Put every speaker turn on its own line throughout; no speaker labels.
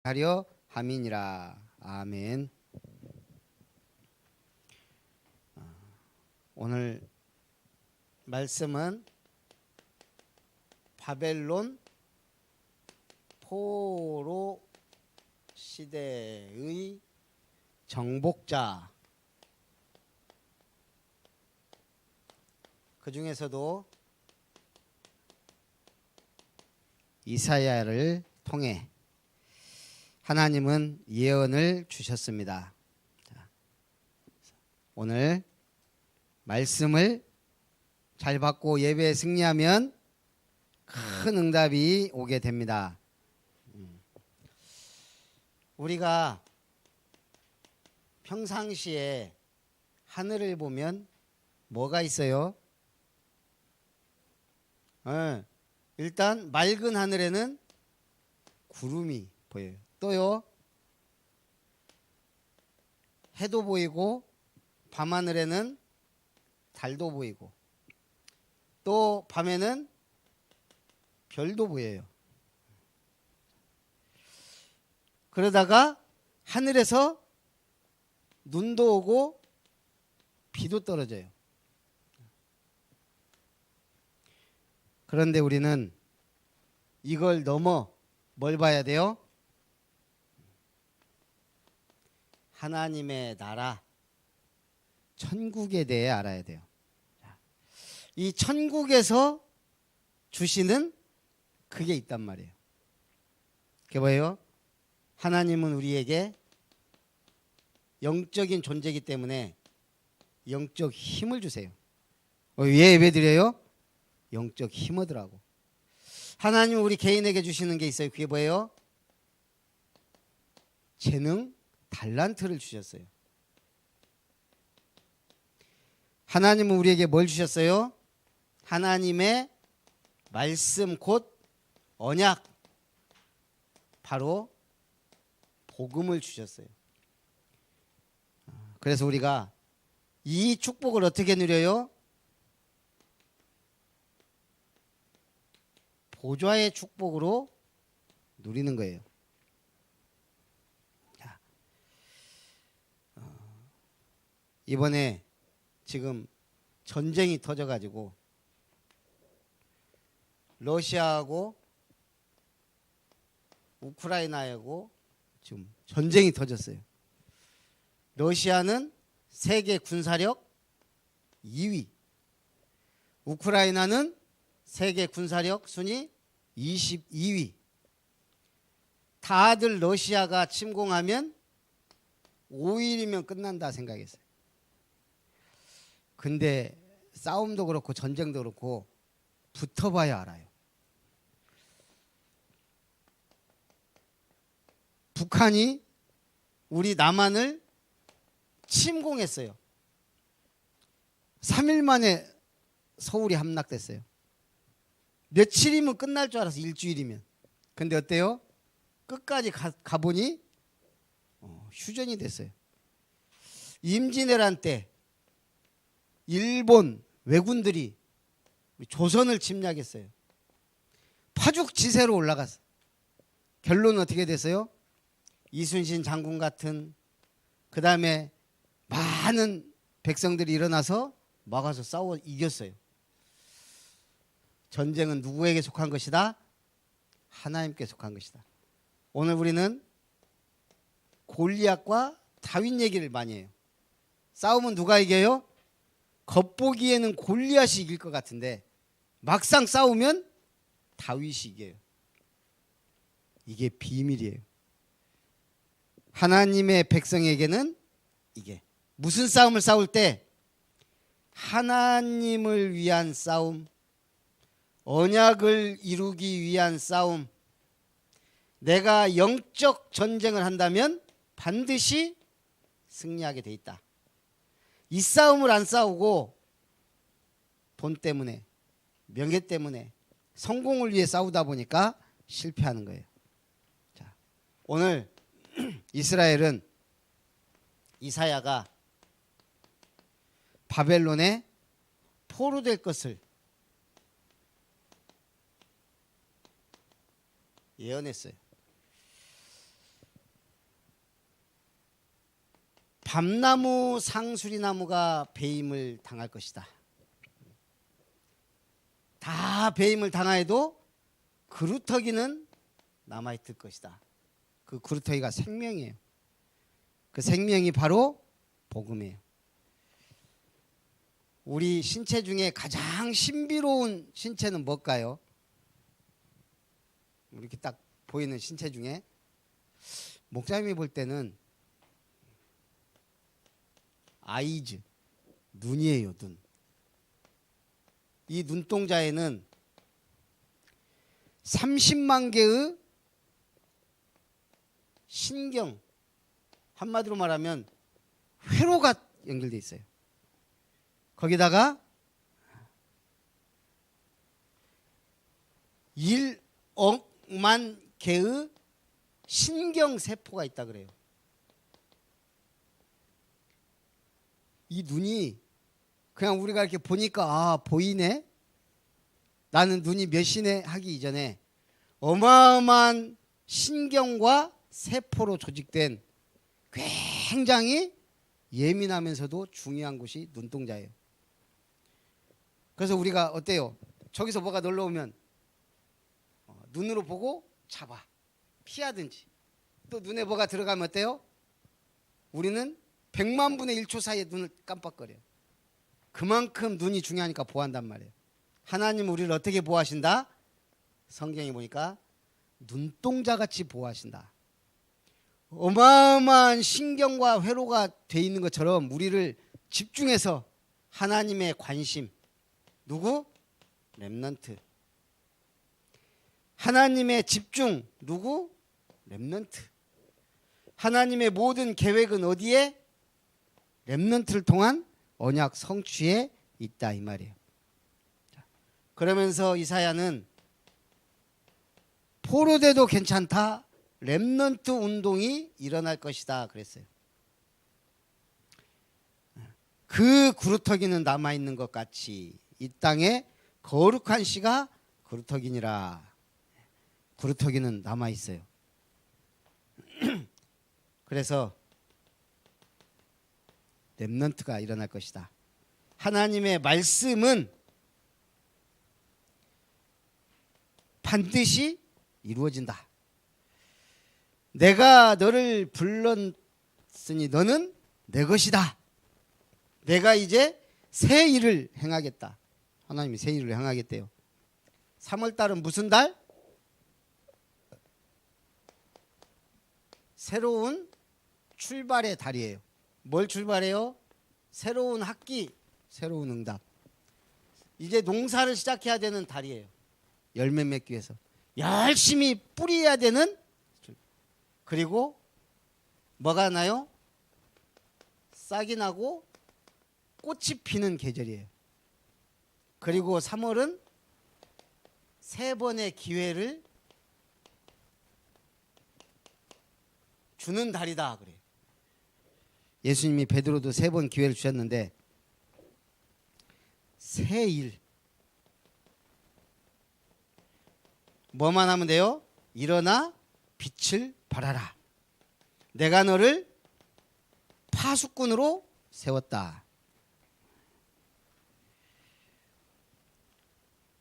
하려 함이니라. 아멘. 오늘 말씀은 바벨론 포로 시대의 정복자, 그 중에서도 이사야를 통해 하나님은 예언을 주셨습니다. 오늘 말씀을 잘 받고 예배에 승리하면 큰 응답이 오게 됩니다. 우리가 평상시에 하늘을 보면 뭐가 있어요? 일단 맑은 하늘에는 구름이 보여요. 또요, 해도 보이고 밤하늘에는 달도 보이고 또 밤에는 별도 보여요. 그러다가 하늘에서 눈도 오고 비도 떨어져요. 그런데 우리는 이걸 넘어 뭘 봐야 돼요? 하나님의 나라, 천국에 대해 알아야 돼요. 이 천국에서 주시는 그게 있단 말이에요. 그게 뭐예요? 하나님은 우리에게 영적인 존재이기 때문에 영적 힘을 주세요. 왜 예배드려요? 영적 힘 얻으라고. 하나님은 우리 개인에게 주시는 게 있어요. 그게 뭐예요? 재능, 달란트를 주셨어요. 하나님은 우리에게 뭘 주셨어요? 하나님의 말씀 곧 언약, 바로 복음을 주셨어요. 그래서 우리가 이 축복을 어떻게 누려요? 보좌의 축복으로 누리는 거예요. 이번에 지금 전쟁이 터져가지고 러시아하고 우크라이나하고 지금 전쟁이 터졌어요. 러시아는 세계 군사력 2위, 우크라이나는 세계 군사력 순위 22위. 다들 러시아가 침공하면 5일이면 끝난다 생각했어요. 근데 싸움도 그렇고 전쟁도 그렇고 붙어봐야 알아요. 북한이 우리 남한을 침공했어요. 3일 만에 서울이 함락됐어요. 며칠이면 끝날 줄 알았어, 일주일이면. 근데 어때요? 끝까지 가보니 휴전이 됐어요. 임진왜란 때 일본 왜군들이 조선을 침략했어요. 파죽지세로 올라갔어요. 결론은 어떻게 됐어요? 이순신 장군 같은, 그 다음에 많은 백성들이 일어나서 막아서 싸워 이겼어요. 전쟁은 누구에게 속한 것이다? 하나님께 속한 것이다. 오늘 우리는 골리앗과 다윗 얘기를 많이 해요. 싸움은 누가 이겨요? 겉보기에는 골리앗이 이길 것 같은데 막상 싸우면 다윗이 이겨요. 이게 비밀이에요. 하나님의 백성에게는 이게 무슨 싸움을 싸울 때? 하나님을 위한 싸움, 언약을 이루기 위한 싸움. 내가 영적 전쟁을 한다면 반드시 승리하게 돼 있다. 이 싸움을 안 싸우고 돈 때문에, 명예 때문에, 성공을 위해 싸우다 보니까 실패하는 거예요. 자, 오늘 이스라엘은 이사야가 바벨론에 포로될 것을 예언했어요. 밤나무 상수리나무가 배임을 당할 것이다. 다 배임을 당하여도 그루터기는 남아있을 것이다. 그 그루터기가 생명이에요. 그 생명이 바로 복음이에요. 우리 신체 중에 가장 신비로운 신체는 뭘까요? 이렇게 딱 보이는 신체 중에 목사님이 볼 때는 아이즈, 눈이에요. 눈. 이 눈동자에는 30만 개의 신경, 한마디로 말하면 회로가 연결되어 있어요. 거기다가 1억만 개의 신경세포가 있다 그래요. 이 눈이 그냥 우리가 이렇게 보니까 아 보이네, 나는 눈이 몇이네 하기 이전에 어마어마한 신경과 세포로 조직된 굉장히 예민하면서도 중요한 곳이 눈동자예요. 그래서 우리가 어때요? 저기서 뭐가 놀러오면 눈으로 보고 잡아, 피하든지, 또 눈에 뭐가 들어가면 어때요? 우리는 100만 분의 1초 사이에 눈을 깜빡거려요. 그만큼 눈이 중요하니까 보호한단 말이에요. 하나님은 우리를 어떻게 보호하신다? 성경에 보니까 눈동자같이 보호하신다. 어마어마한 신경과 회로가 돼 있는 것처럼 우리를 집중해서 하나님의 관심, 누구? 렘넌트. 하나님의 집중, 누구? 렘넌트. 하나님의 모든 계획은 어디에? 렘넌트를 통한 언약 성취에 있다 이 말이에요. 그러면서 이사야는 포로돼도 괜찮다, 렘넌트 운동이 일어날 것이다 그랬어요. 그 그루터기는 남아있는 것 같이 이 땅에 거룩한 씨가 그루터기니라. 그루터기는 남아있어요. 그래서 렘넌트가 일어날 것이다. 하나님의 말씀은 반드시 이루어진다. 내가 너를 불렀으니 너는 내 것이다. 내가 이제 새 일을 행하겠다. 하나님이 새 일을 행하겠대요. 3월달은 무슨 달? 새로운 출발의 달이에요. 뭘 출발해요? 새로운 학기, 새로운 응답. 이제 농사를 시작해야 되는 달이에요. 열매 맺기 위해서 열심히 뿌리해야 되는, 그리고 뭐가 나요? 싹이 나고 꽃이 피는 계절이에요. 그리고 3월은 세 번의 기회를 주는 달이다 그래요. 예수님이 베드로도 3번 기회를 주셨는데 새 일, 뭐만 하면 돼요? 일어나 빛을 발하라. 내가 너를 파수꾼으로 세웠다.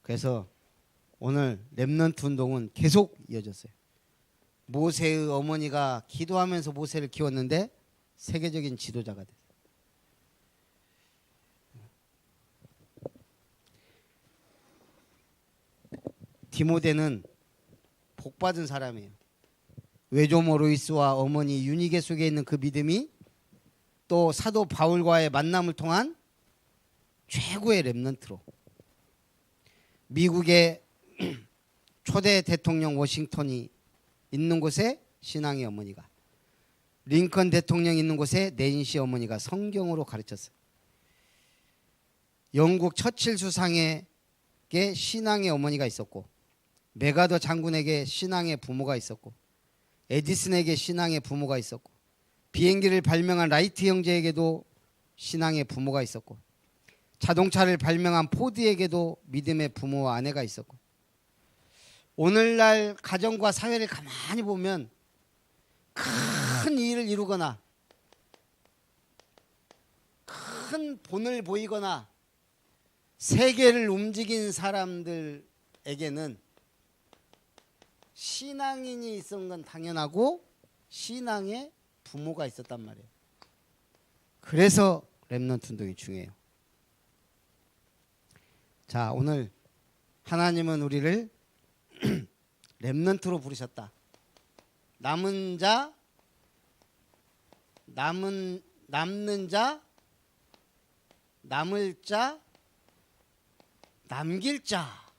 그래서 오늘 렘넌트 운동은 계속 이어졌어요. 모세의 어머니가 기도하면서 모세를 키웠는데 세계적인 지도자가 됐어요. 디모데는 복받은 사람이에요. 외조모 로이스와 어머니 유니게 속에 있는 그 믿음이 또 사도 바울과의 만남을 통한 최고의 렘넌트로, 미국의 초대 대통령 워싱턴이 있는 곳에 신앙의 어머니가, 링컨 대통령 있는 곳에 낸시 어머니가 성경으로 가르쳤어요. 영국 처칠 수상에게 신앙의 어머니가 있었고, 메가더 장군에게 신앙의 부모가 있었고, 에디슨에게 신앙의 부모가 있었고, 비행기를 발명한 라이트 형제에게도 신앙의 부모가 있었고, 자동차를 발명한 포드에게도 믿음의 부모와 아내가 있었고, 오늘날 가정과 사회를 가만히 보면 큰 일을 이루거나 큰 본을 보이거나 세계를 움직인 사람들에게는 신앙인이 있었던 건 당연하고 신앙의 부모가 있었단 말이에요. 그래서 렘넌트 운동이 중요해요. 자, 오늘 하나님은 우리를 렘넌트로 부르셨다. 남는 자, 남을 자, 남길 자.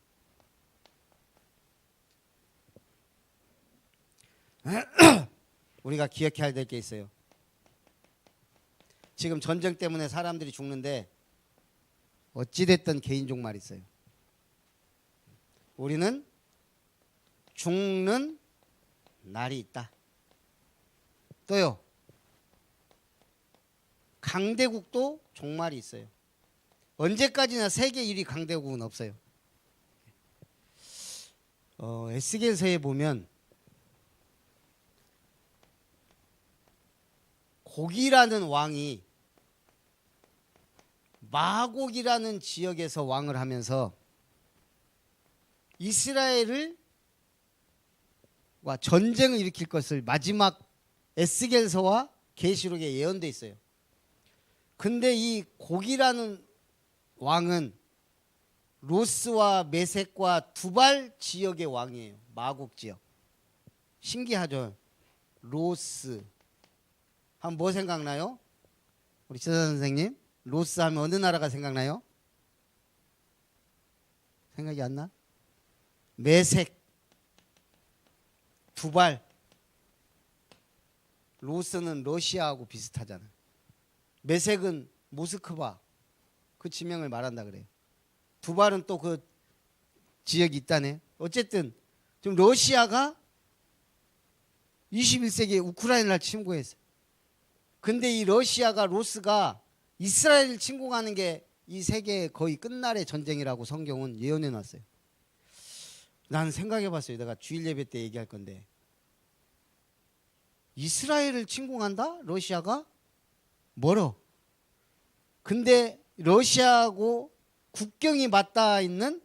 우리가 기억해야 될 게 있어요. 지금 전쟁 때문에 사람들이 죽는데 어찌됐든 개인종 말이 있어요. 우리는 죽는 날이 있다. 또요, 강대국도 종말이 있어요. 언제까지나 세계 1위 강대국은 없어요. 에스겔서에 보면 곡이라는 왕이 마곡이라는 지역에서 왕을 하면서 이스라엘을 전쟁을 일으킬 것을 마지막 에스겔서와 계시록에 예언돼 있어요. 근데 이 곡이라는 왕은 로스와 메섹과 두발 지역의 왕이에요. 마곡 지역. 신기하죠? 로스 하면 뭐 생각나요? 우리 지사 선생님, 로스 하면 어느 나라가 생각나요? 생각이 안 나? 메색, 두발. 로스는 러시아하고 비슷하잖아. 메색은 모스크바, 그 지명을 말한다 그래요. 두발은 또 그 지역이 있다네. 어쨌든 지금 러시아가 21세기에 우크라이나를 침공했어요. 근데 이 러시아가, 로스가 이스라엘을 침공하는 게 이 세계의 거의 끝날의 전쟁이라고 성경은 예언해 놨어요. 나는 생각해 봤어요. 내가 주일 예배 때 얘기할 건데, 이스라엘을 침공한다? 러시아가? 멀어. 근데 러시아하고 국경이 맞닿아 있는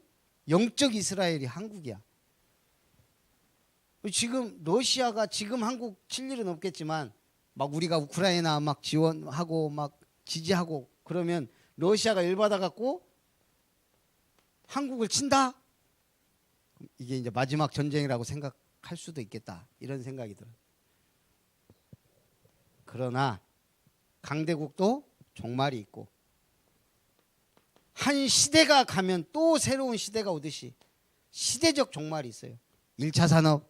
영적 이스라엘이 한국이야. 지금 러시아가 지금 한국 칠 일은 없겠지만 막 우리가 우크라이나 막 지원하고 막 지지하고 그러면 러시아가 열받아 갖고 한국을 친다? 이게 이제 마지막 전쟁이라고 생각할 수도 있겠다. 이런 생각이 들어요. 그러나 강대국도 종말이 있고 한 시대가 가면 또 새로운 시대가 오듯이 시대적 종말이 있어요. 1차 산업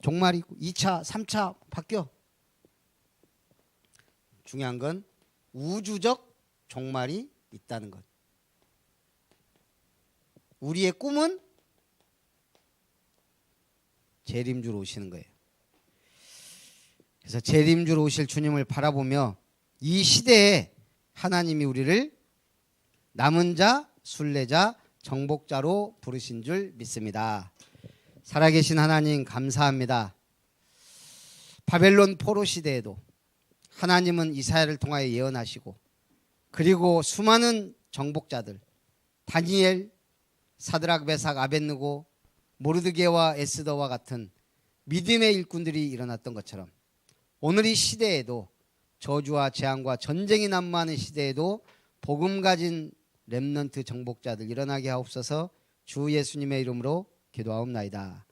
종말이 있고 2차, 3차 바뀌어. 중요한 건 우주적 종말이 있다는 것. 우리의 꿈은 재림주로 오시는 거예요. 그래서 재림주로 오실 주님을 바라보며 이 시대에 하나님이 우리를 남은 자, 순례자, 정복자로 부르신 줄 믿습니다. 살아계신 하나님 감사합니다. 바벨론 포로 시대에도 하나님은 이사야를 통하여 예언하시고, 그리고 수많은 정복자들 다니엘, 사드락, 메삭, 아벳느고, 모르드게와 에스더와 같은 믿음의 일꾼들이 일어났던 것처럼 오늘 이 시대에도 저주와 재앙과 전쟁이 난무하는 시대에도 복음 가진 렘넌트 정복자들 일어나게 하옵소서. 주 예수님의 이름으로 기도하옵나이다.